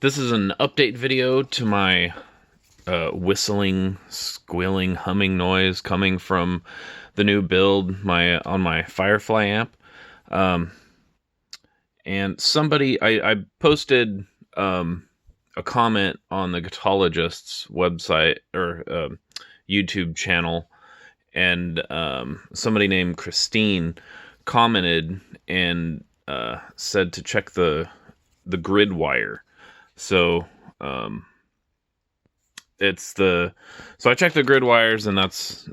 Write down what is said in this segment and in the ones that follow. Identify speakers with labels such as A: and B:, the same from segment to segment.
A: This is an update video to my whistling, squealing, humming noise coming from the new build on my Firefly amp. Um, and I posted a comment on the Guitologist's website or YouTube channel, and somebody named Christine commented and said to check the grid wire. So I checked the grid wires, and that's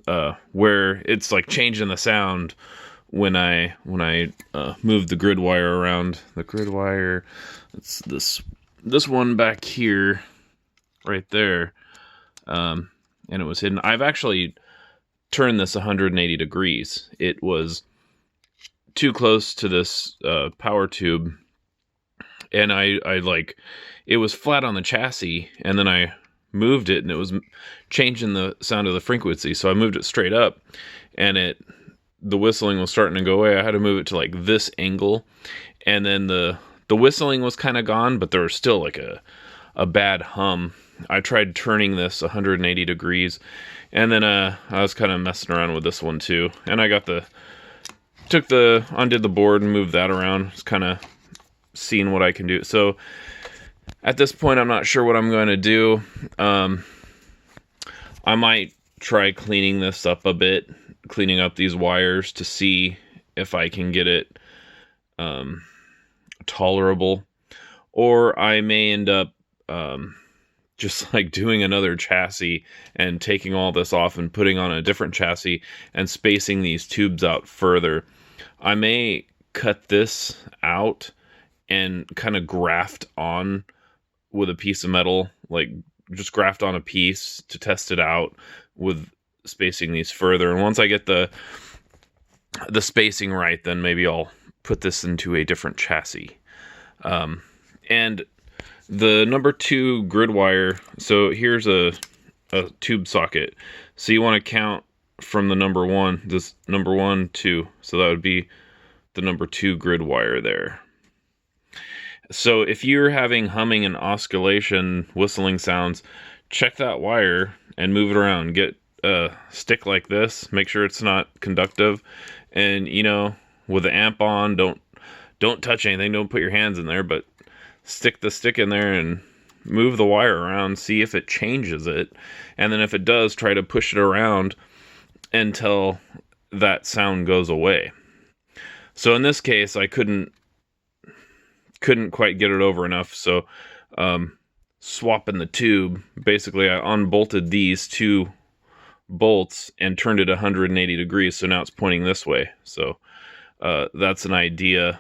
A: where it's like changing the sound when I move the grid wire around. The grid wire, it's this one back here, right there, and it was hidden. I've actually turned this 180 degrees. It was too close to this power tube, and I it was flat on the chassis, and then I moved it, and it was changing the sound of the frequency, so I moved it straight up, and the whistling was starting to go away. I had to move it to like this angle, and then the whistling was kind of gone, but there was still like a bad hum. I tried turning this 180 degrees, and then I was kind of messing around with this one too, and I undid the board and moved that around. Just kind of seeing what I can do. So at this point, I'm not sure what I'm going to do. I might try cleaning this up a bit, cleaning up these wires to see if I can get it tolerable, or I may end up just like doing another chassis and taking all this off and putting on a different chassis and spacing these tubes out further. I may cut this out and kind of graft on with a piece of metal, like just graft on a piece to test it out with spacing these further. And once I get the spacing right, then maybe I'll put this into a different chassis. And the number 2 grid wire, so here's a tube socket. So you want to count from the number 1, this number 1, 2. So that would be the number 2 grid wire there. So if you're having humming and oscillation, whistling sounds, check that wire and move it around. Get a stick like this, make sure it's not conductive, and with the amp on, don't touch anything, don't put your hands in there, but stick the stick in there and move the wire around, see if it changes it, and then if it does, try to push it around until that sound goes away. So in this case, I couldn't quite get it over enough, so swapping the tube, basically I unbolted these 2 bolts and turned it 180 degrees, so now it's pointing this way. So that's an idea.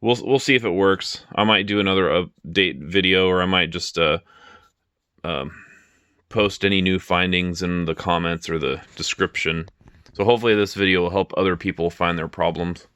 A: We'll see if it works. I might do another update video, or I might just post any new findings in the comments or the description. So hopefully this video will help other people find their problems.